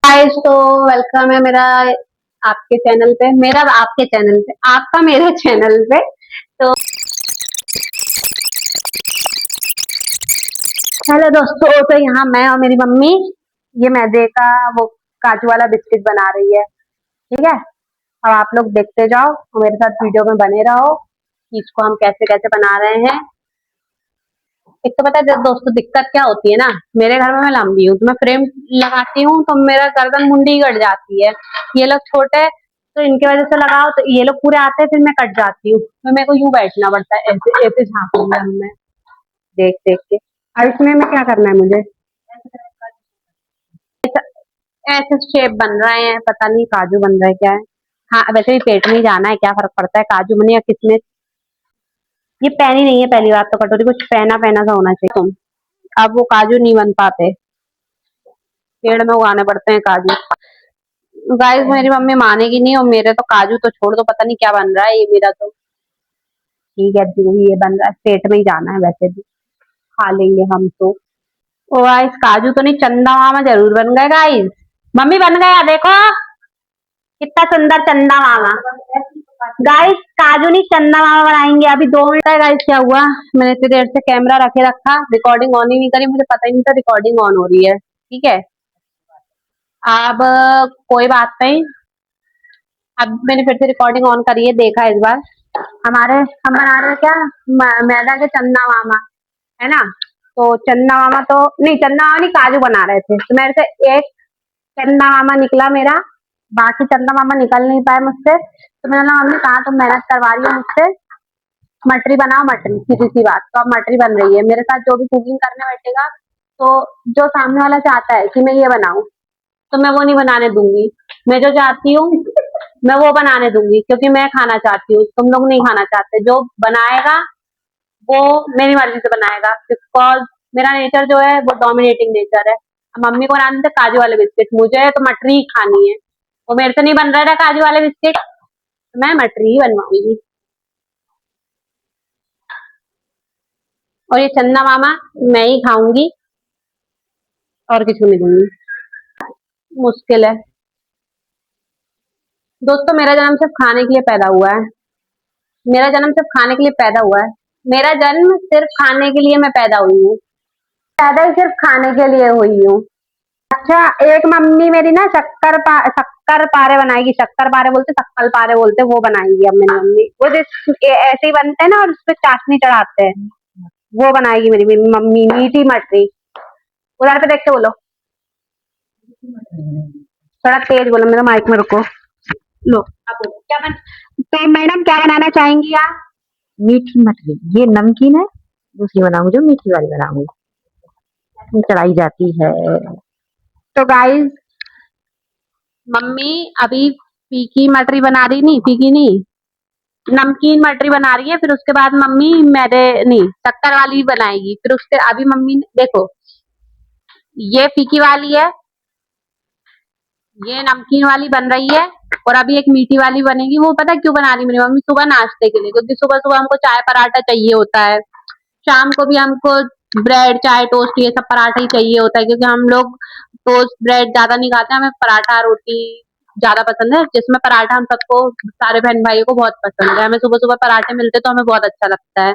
Guys, तो welcome है मेरा आपके चैनल पे, मेरा आपके चैनल पे, आपका मेरे चैनल पे। तो हेलो दोस्तों, तो यहाँ मैं और मेरी मम्मी ये मैदे का वो काजू वाला बिस्किट बना रही है। ठीक है, अब आप लोग देखते जाओ और मेरे साथ वीडियो में बने रहो कि इसको हम कैसे कैसे बना रहे हैं। एक तो पता है दोस्तों दिक्कत क्या होती है ना, मेरे घर में मैं लंबी हूँ तो मैं फ्रेम लगाती हूँ तो मेरा गर्दन मुंडी कट जाती है। ये लोग छोटे तो इनके वजह से लगाओ तो ये लोग पूरे आते हैं, फिर मैं कट जाती हूँ, तो मेरे को यूं बैठना पड़ता है, ऐसे ऐसे झांकूंगा मैं देख देख के। अब इसमें मैं क्या करना है मुझे, ऐसा ऐसे शेप बन रहे हैं, पता नहीं काजू बन रहा है क्या है। हाँ, वैसे भी पेट में ही जाना है, क्या फर्क पड़ता है काजू बने या किसमें। ये पैनी नहीं है, पहली बात तो कटोरी कुछ पहना पहना सा होना चाहिए तुम। अब वो काजू नहीं बन पाते, पेड़ में उगाने पड़ते हैं काजू। गाइस, मेरी मम्मी मानेगी नहीं, और मेरे तो काजू तो छोड़ दो, पता नहीं क्या बन रहा है ये मेरा तो। ठीक है, जो भी ये बन रहा है पेट में ही जाना है, वैसे भी खा लेंगे हम तो। ओ गाइस, काजू तो नहीं, चंदा मामा जरूर बन गए गाइस। मम्मी बन गया, देखो कितना सुंदर चंदा मामा। गाइस, काजू नहीं चंदा मामा बनाएंगे अभी 2 मिनट है। गाइस, क्या हुआ, मैंने इतनी देर से कैमरा रखे रखा, रिकॉर्डिंग ऑन ही नहीं करी, मुझे पता ही नहीं था रिकॉर्डिंग ऑन हो रही है। ठीक है, अब कोई बात नहीं, अब मैंने फिर से रिकॉर्डिंग ऑन करी है, देखा इस बार। हम बना रहे हैं क्या, मैदा के चंदा मामा, है ना। तो चंदा मामा तो नहीं, चंदा मामा नहीं, काजू बना रहे थे, तो मेरे से एक चंदा मामा निकला मेरा, बाकी चंदा मामा निकल नहीं पाए मुझसे। तो मैंने बोला मम्मी कहाँ तुम मेहनत करवा रही हो मुझसे, मटरी बनाओ मटरी, सीधी सी बात। तो अब मटरी बन रही है, मेरे साथ जो भी कुकिंग करने बैठेगा तो जो सामने वाला चाहता है कि मैं ये बनाऊं तो मैं वो नहीं बनाने दूंगी। मैं जो चाहती हूँ मैं वो बनाने दूंगी, क्योंकि मैं खाना चाहती हूँ, तुम लोग नहीं खाना चाहते। जो बनाएगा वो मेरी मर्जी से बनाएगा, बिकॉज मेरा नेचर जो है वो डोमिनेटिंग नेचर है। अब मम्मी को बनाने थे काजू वाले बिस्किट, मुझे तो मटरी ही खानी है, वो मेरे से नहीं बन रहा था काजू वाले बिस्किट, तो मैं मटरी ही बनवाऊंगी। और ये चंदा मामा मैं ही खाऊंगी और किसी को नहीं दूंगी। मुश्किल है दोस्तों, मेरा जन्म सिर्फ खाने के लिए पैदा हुआ है। मेरा जन्म सिर्फ खाने के लिए पैदा हुआ है। मेरा जन्म सिर्फ खाने के लिए मैं पैदा हुई हूँ, पैदा ही सिर्फ खाने के लिए हुई हूँ। अच्छा, एक मम्मी मेरी ना शक्कर पारे बनाएगी, शक्कर पारे बोलते, शक्कर पारे बोलते, वो बनाएगी अब मेरी मम्मी। वो ऐसे ही बनते हैं ना और उस पर चाशनी चढ़ाते हैं, वो बनाएगी मेरी मम्मी, मीठी मटरी। उधर पे देख के बोलो, थोड़ा तेज बोलो, मेरा माइक में रुको। लो, आप बोलो क्या बन, तो मैडम क्या बनाना चाहेंगी आप। मीठी मछली, ये नमकीन है। दूसरी बनाऊंगी, जो मीठी वाली बनाऊंगी, ये चढ़ाई जाती है। तो गाइस, मम्मी अभी फीकी मटरी बना रही, नहीं फीकी नहीं, नमकीन मटरी बना रही है। फिर उसके बाद मम्मी मैदे नहीं शक्कर वाली बनाएगी। फिर उसके अभी मम्मी देखो, ये फीकी वाली है, ये नमकीन वाली बन रही है, और अभी एक मीठी वाली बनेगी। वो पता क्यों बना रही मेरी मम्मी, सुबह नाश्ते के लिए, क्योंकि सुबह सुबह हमको चाय पराठा चाहिए होता है, शाम को भी हमको ब्रेड चाय टोस्ट ये सब पराठा ही चाहिए होता है, क्योंकि हम लोग टोस्ट ब्रेड ज्यादा नहीं खाते, हमें पराठा रोटी ज्यादा पसंद है, जिसमें पराठा हम सबको, सारे बहन भाइयों को बहुत पसंद है। हमें सुबह सुबह पराठे मिलते तो हमें बहुत अच्छा लगता है।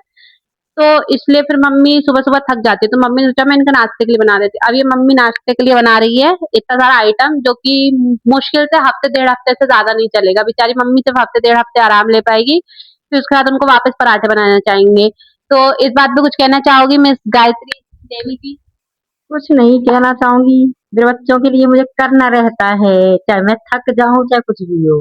तो इसलिए फिर मम्मी सुबह सुबह थक जाती है, तो मम्मी ने सोचा मैं इनका नाश्ते के लिए बना देती। अब ये मम्मी नाश्ते के लिए बना रही है इतना सारा आइटम, जो कि मुश्किल से हफ्ते 1.5 हफ्ते से ज्यादा नहीं चलेगा। बेचारी मम्मी सिर्फ हफ्ते 1.5 हफ्ते आराम ले पाएगी, फिर उसके बाद उनको वापस पराठे बनाना चाहेंगे। तो इस बात पे कुछ कहना चाहोगी मिस गायत्री देवी जी। कुछ नहीं कहना चाहूंगी, मेरे बच्चों के लिए मुझे करना रहता है, चाहे मैं थक जाऊं चाहे कुछ भी हो।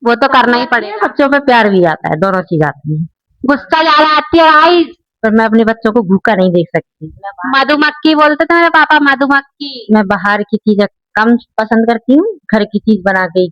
वो तो करना ही पड़ेगा, बच्चों पे प्यार भी आता है, दोनों चीज आती है। गुस्सा ज्यादा आती है भाई। पर मैं अपने बच्चों को भूखा नहीं देख सकती। मधुमक्खी बोलते थे मेरे पापा, मधुमक्खी। मैं बाहर की चीज कम पसंद करती हूँ, घर की चीज बना के ही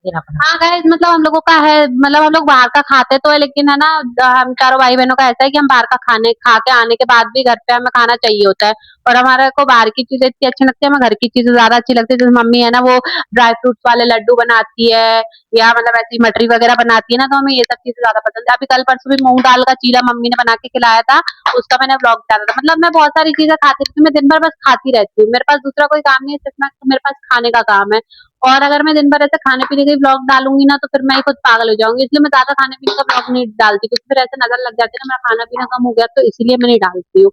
देना पसंद। हाँ गाइस, मतलब हम लोगों का है, मतलब हम लोग बाहर का खाते तो है, लेकिन है ना, हम चारों भाई बहनों का ऐसा है कि हम बाहर का खाने खा के आने के बाद भी घर पे हमें खाना चाहिए होता है। और हमारे को बाहर की चीजें इतनी अच्छी लगती है, हमें घर की चीजें ज्यादा अच्छी लगती है। जैसे मम्मी है ना वो ड्राई फ्रूट्स वाले लड्डू बनाती है, या मतलब ऐसी मटरी वगैरह बनाती है ना, तो हमें ये सब चीजें ज्यादा पसंद है। अभी कल परसों भी मूंग दाल का चीला मम्मी ने बना के खिलाया था, उसका मैंने ब्लॉग डाला था। मतलब मैं बहुत सारी चीजें खाती रहती हूँ, मैं दिन भर बस खाती रहती हूँ, मेरे पास दूसरा कोई काम नहीं है, सिर्फ मैं मेरे पास खाने का काम है। और अगर मैं दिन भर ऐसे खाने पीने के ब्लॉग डालूंगी ना, तो फिर मैं खुद पागल हो जाऊंगी, इसलिए मैं ज्यादा खाने पीने का ब्लॉग नहीं डालती, क्योंकि फिर ऐसे नजर लग जाती है ना मेरा खाना पीना कम हो गया, तो इसीलिए मैं नहीं डालती हूँ।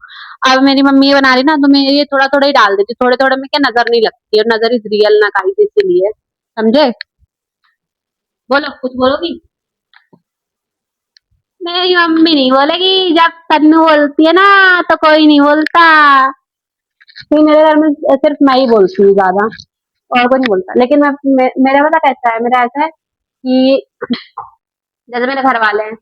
अब मेरी मम्मी ये बना रही ना, तो मैं ये थोड़ा थोड़ा ही डाल देती हूँ, थोड़े थोड़े में क्या नजर नहीं लगती, और नजर इज रियल ना गाइस, इसीलिए समझे। बोलो, कुछ बोलोगी? मेरी मम्मी नहीं बोलेगी, जब तन्नू बोलती है ना तो कोई नहीं बोलता। तो मेरे घर में सिर्फ मैं ही बोलती हूँ ज्यादा, और कोई नहीं बोलता। लेकिन मेरा पता कैसा है, मेरा ऐसा है कि जैसे मेरे घर वाले हैं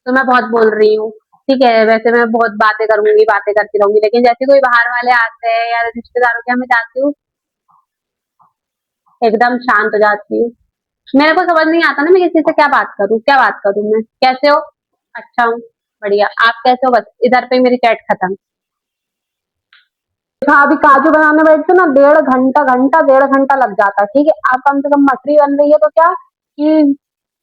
तो मैं बहुत बोल रही हूँ, ठीक है, वैसे मैं बहुत बातें करूंगी, बातें करती रहूंगी, लेकिन जैसे कोई बाहर वाले आते हैं या रिश्तेदारों के यहाँ मैं जाती हूँ, एकदम शांत हो जाती हूँ। मेरे को समझ नहीं आता ना मैं किसी से क्या बात करूँ, क्या बात करूँ, मैं कैसे हो, अच्छा हूँ, बढ़िया, आप कैसे हो, बस इधर पे ही मेरी चैट खत्म। हाँ, अभी काजू बनाने बैठते ना, 1.5 घंटा 1.5 घंटा लग जाता है, ठीक है। आप कम से कम मटरी बन रही है तो क्या कि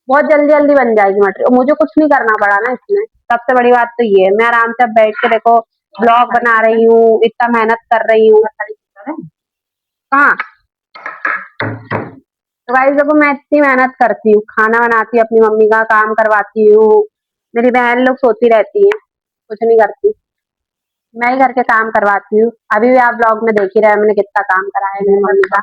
बहुत जल्दी जल्दी बन जाएगी मटरी, और मुझे कुछ नहीं करना पड़ा ना इसमें। सबसे बड़ी बात तो ये है, मैं आराम से अब बैठ के देखो ब्लॉग बना रही हूँ, इतना मेहनत कर रही हूँ। हाँ, तो गाइस देखो मैं इतनी मेहनत करती हूँ, खाना बनाती हूँ, अपनी मम्मी का काम करवाती हूँ, मेरी बहन लोग सोती रहती है, कुछ नहीं करती, मैं ही घर के काम करवाती हूँ। अभी भी आप ब्लॉग में देख ही रहे हैं मैंने कितना काम कराया है मेरी मम्मी का।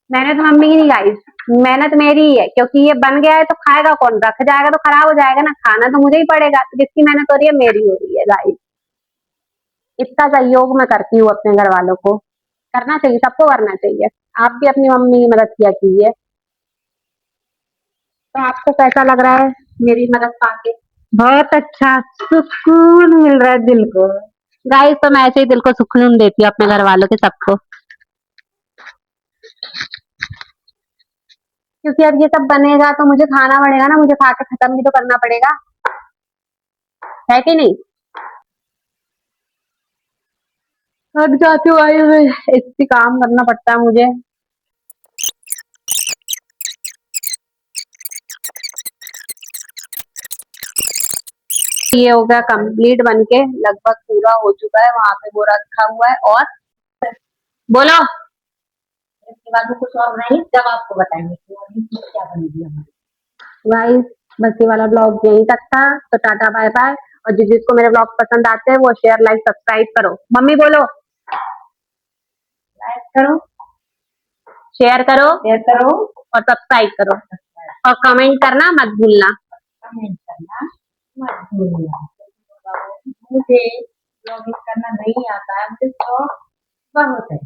मेहनत मम्मी की नहीं गाइस, मेहनत मेरी ही है, क्योंकि ये बन गया है तो खाएगा कौन, रख जाएगा तो खराब हो जाएगा ना, खाना तो मुझे ही पड़ेगा, तो जिसकी मेहनत हो रही है मेरी हो रही है गाइस। इतना सहयोग मैं करती हूँ अपने घर वालों को, करना चाहिए, सबको करना चाहिए। आप भी अपनी मम्मी की मदद किया कीजिए। तो आपको कैसा लग रहा है मेरी मदद पाके? बहुत अच्छा, सुकून मिल रहा है दिल को। गाइस तो मैं ऐसे ही दिल को सुकून देती हूँ अपने घर वालों के, सबको, क्योंकि अब ये सब बनेगा तो मुझे खाना पड़ेगा ना, मुझे खा के खत्म भी तो करना पड़ेगा, है कि नहीं। थक जाती हूँ भाई, इतनी काम करना पड़ता है मुझे। ये हो गया कंप्लीट बनके, लगभग पूरा हो चुका है, वहां पे वो रखा हुआ है। और बोलो, इसके बाद में कुछ और बनाएंगे, जब आपको बताएंगे कि और ये चीज़ क्या बनेगी हमारी। गाइस बस ये वाला ब्लॉग यहीं तक था, तो टाटा बाय बाय। और जिसको मेरे ब्लॉग पसंद आते हैं वो शेयर लाइक सब्सक्राइब करो, मम्मी बोलो, लाइक करो, शेयर करो शेयर करो, और सब्सक्राइब करो, और कमेंट करना मत भूलना। कमेंट करना मत भूलना। मुझे ब्लॉगिंग करना नहीं आता है, मुझे शौक बहुत है।